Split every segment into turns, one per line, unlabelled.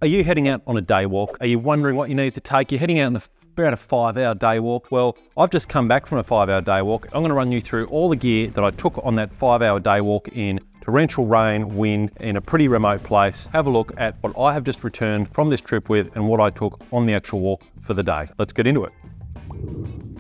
Are you heading out on a day walk? Are you wondering what you need to take? You're heading out on about a 5-hour day walk. Well, I've just come back from a 5-hour day walk. I'm going to run you through all the gear that I took on that 5-hour day walk in torrential rain, wind, in a pretty remote place. Have a look at what I have just returned from this trip with and what I took on the actual walk for the day. Let's get into it.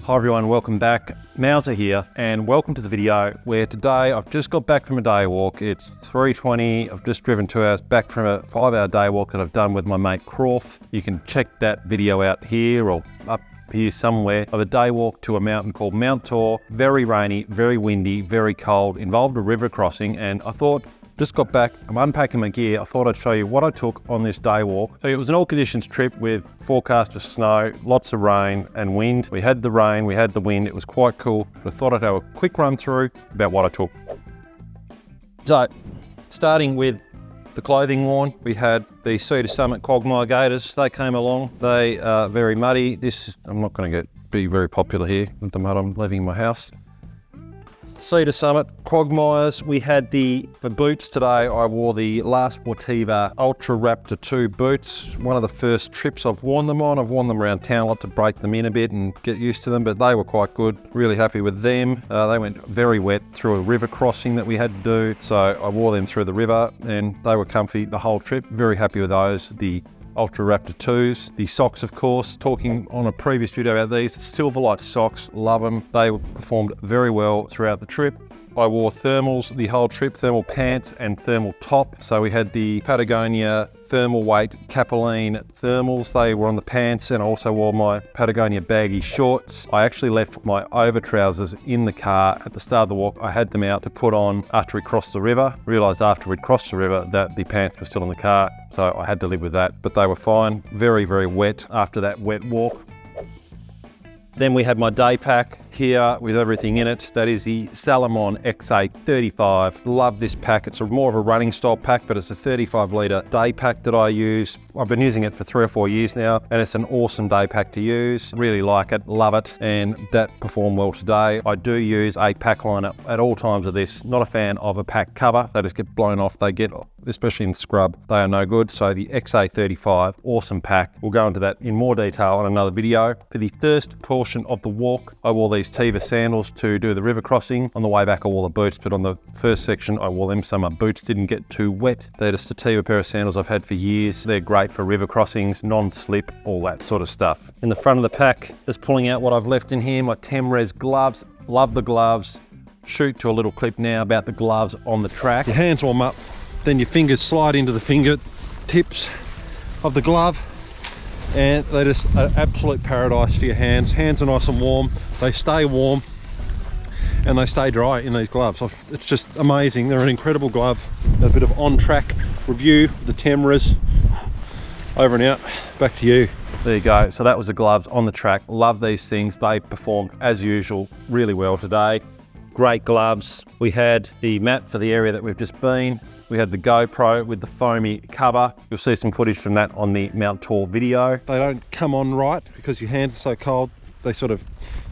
Hi everyone, welcome back. Mauser here, and welcome to the video where today I've just got back from a day walk. It's 3:20. I've just driven 2 hours back from a 5-hour day walk that I've done with my mate Croft. You can check that video out here or up here somewhere of a day walk to a mountain called Mount Tor. Very rainy, very windy, very cold, involved a river crossing, and I thought, just got back, I'm unpacking my gear. I thought I'd show you what I took on this day walk. So it was an all conditions trip with forecast of snow, lots of rain and wind. We had the rain, we had the wind, it was quite cool. I thought I'd have a quick run through about what I took. So, starting with the clothing worn, we had the Cedar Summit Quagmire Gaiters. They came along, they are very muddy. I'm not gonna be very popular here with the mud I'm leaving in my house. Cedar Summit Quagmires. We had for boots today, I wore the last Sportiva Ultra Raptor 2 boots. One of the first trips I've worn them on. I've worn them around town a lot to break them in a bit and get used to them, but they were quite good. Really happy with them. They went very wet through a river crossing that we had to do, so I wore them through the river and they were comfy the whole trip. Very happy with those. The Ultra Raptor 2s. The socks, of course, talking on a previous video about these, Silverlight socks, love them. They performed very well throughout the trip. I wore thermals the whole trip, thermal pants and thermal top. So we had the Patagonia Thermal Weight Capilene thermals. They were on the pants, and I also wore my Patagonia baggy shorts. I actually left my over trousers in the car at the start of the walk. I had them out to put on after we crossed the river. Realised after we'd crossed the river that the pants were still in the car, so I had to live with that, but they were fine. Very, very wet after that wet walk. Then we had my day pack here with everything in it. That is the Salomon XA 35. Love this pack. It's more of a running style pack, but it's a 35 litre day pack that I use. I've been using it for 3 or 4 years now, and it's an awesome day pack to use. Really like it, love it, and that performed well today. I do use a pack liner at all times of this. Not a fan of a pack cover. They just get blown off. They get, especially in scrub, they are no good. So the XA 35, awesome pack. We'll go into that in more detail on another video. For the first portion of the walk, I wore these Teva Sandals to do the river crossing. On the way back, I wore the boots, but on the first section, I wore them so my boots didn't get too wet. They're just a Teva pair of sandals I've had for years. They're great for river crossings, non-slip, all that sort of stuff. In the front of the pack, just pulling out what I've left in here, my Temres Gloves. Love the gloves. Shoot to a little clip now about the gloves on the track. Your hands warm up, then your fingers slide into the finger tips of the glove, and they're just an absolute paradise for your hands. Hands are nice and warm, they stay warm and they stay dry in these gloves. It's just amazing. They're an incredible glove. A bit of on-track review, the Temres. Over and out, back to you. There you go, so that was the gloves on the track. Love these things. They performed as usual really well today. Great gloves. We had the mat for the area that we've just been. We had the GoPro with the foamy cover. You'll see some footage from that on the Mount Tor video. They don't come on right because your hands are so cold. They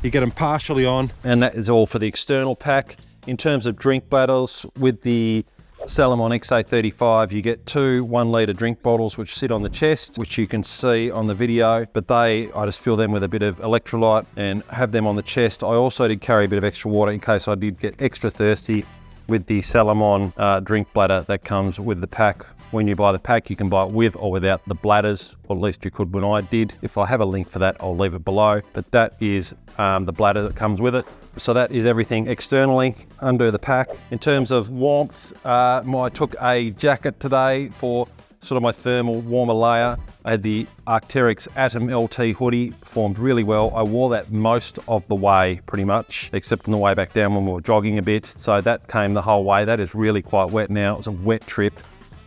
you get them partially on. And that is all for the external pack. In terms of drink bottles, with the Salomon XA 35, you get 2 1-litre drink bottles which sit on the chest, which you can see on the video, but I just fill them with a bit of electrolyte and have them on the chest. I also did carry a bit of extra water in case I did get extra thirsty with the Salomon drink bladder that comes with the pack. When you buy the pack, you can buy it with or without the bladders, or at least you could when I did. If I have a link for that, I'll leave it below, but that is the bladder that comes with it. So that is everything externally under the pack. In terms of warmth, I took a jacket today for sort of my thermal warmer layer. I had the Arc'teryx Atom LT Hoody, performed really well. I wore that most of the way pretty much, except on the way back down when we were jogging a bit. So that came the whole way. That is really quite wet now. It was a wet trip,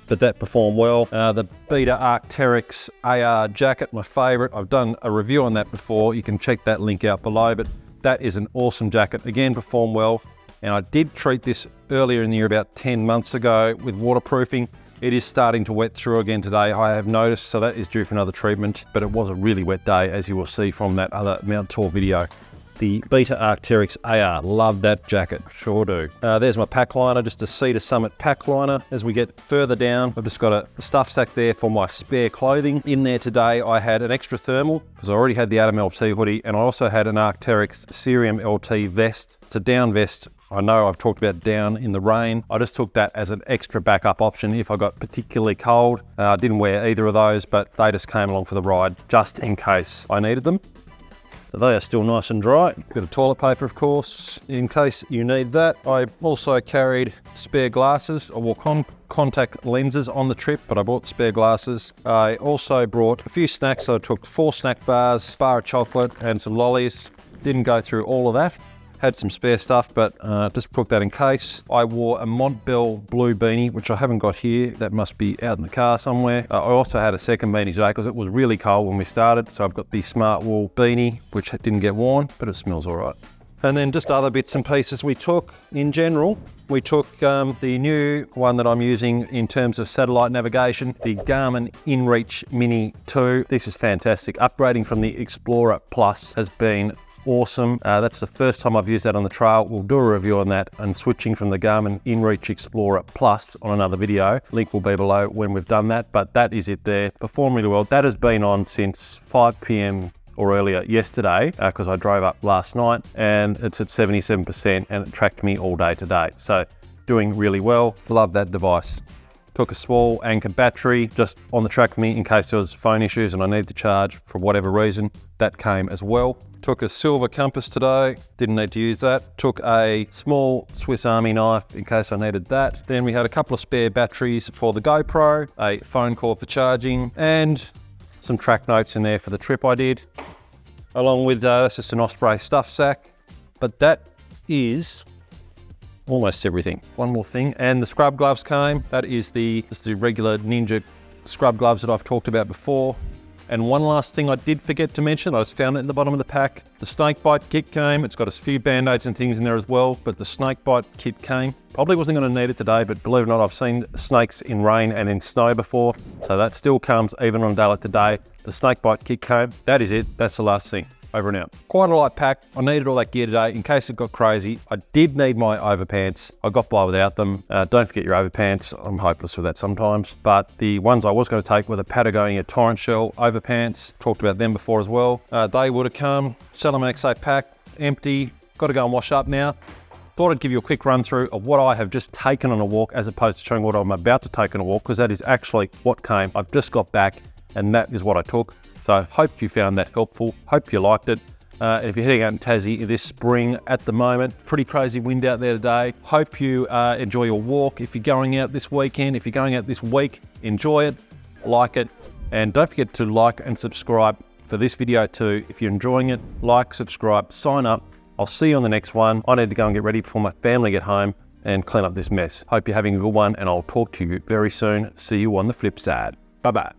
but that performed well. The Beta Arc'teryx AR jacket, my favorite. I've done a review on that before. You can check that link out below, but that is an awesome jacket. Again, performed well. And I did treat this earlier in the year, about 10 months ago, with waterproofing. It is starting to wet through again today, I have noticed, so that is due for another treatment, but it was a really wet day, as you will see from that other Mount Tor video. the Beta Arc'teryx AR. Love that jacket, sure do. There's my pack liner, just a Cedar Summit pack liner. As we get further down, I've just got a stuff sack there for my spare clothing. In there today, I had an extra thermal, because I already had the Adam LT hoodie, and I also had an Arc'teryx Cerium LT vest. It's a down vest. I know I've talked about down in the rain. I just took that as an extra backup option if I got particularly cold. I didn't wear either of those, but they just came along for the ride just in case I needed them. So they are still nice and dry. Bit of toilet paper, of course, in case you need that. I also carried spare glasses. I wore contact lenses on the trip, but I bought spare glasses. I also brought a few snacks. So I took 4 snack bars, bar of chocolate, and some lollies. Didn't go through all of that. Had some spare stuff, but just took that in case. I wore a Montbell blue beanie, which I haven't got here. That must be out in the car somewhere. I also had a second beanie today because it was really cold when we started. So I've got the Smartwool Beanie, which didn't get worn, but it smells all right. And then just other bits and pieces we took in general. We took the new one that I'm using in terms of satellite navigation, the Garmin inReach Mini 2. This is fantastic. Upgrading from the Explorer Plus has been awesome. That's the first time I've used that on the trail. We'll do a review on that, and switching from the Garmin inReach Explorer Plus on another video. Link will be below when we've done that, but that is it there. Performed really well. That has been on since 5 p.m. or earlier yesterday because I drove up last night, and it's at 77% and it tracked me all day today. So doing really well. Love that device. Took a small Anker battery just on the track for me in case there was phone issues and I needed to charge for whatever reason. That came as well. Took a silver compass today, didn't need to use that. Took a small Swiss Army knife in case I needed that. Then we had a couple of spare batteries for the GoPro, a phone cord for charging, and some track notes in there for the trip I did. Along with, that's just an Osprey stuff sack. But that is almost everything. One more thing, and the scrub gloves came. That is just the regular Ninja scrub gloves that I've talked about before. And one last thing I did forget to mention, I just found it in the bottom of the pack. The snake bite kit came. It's got a few band-aids and things in there as well, but the snake bite kit came. Probably wasn't going to need it today, but believe it or not, I've seen snakes in rain and in snow before. So that still comes even on a day like today. The snake bite kit came. That is it. That's the last thing. Over and out. Quite a light pack. I needed all that gear today in case it got crazy. I did need my overpants. I got by without them. Don't forget your overpants. I'm hopeless with that sometimes. But the ones I was going to take were the Patagonia Torrent shell overpants. Talked about them before as well. They would have come. Salomon XA pack, empty. Got to go and wash up now. Thought I'd give you a quick run through of what I have just taken on a walk as opposed to showing what I'm about to take on a walk, because that is actually what came. I've just got back and that is what I took. So hope you found that helpful. Hope you liked it. If you're heading out in Tassie this spring at the moment, pretty crazy wind out there today. Hope you enjoy your walk. If you're going out this weekend, if you're going out this week, enjoy it, like it, and don't forget to like and subscribe for this video too. If you're enjoying it, like, subscribe, sign up. I'll see you on the next one. I need to go and get ready before my family get home and clean up this mess. Hope you're having a good one, and I'll talk to you very soon. See you on the flip side. Bye-bye.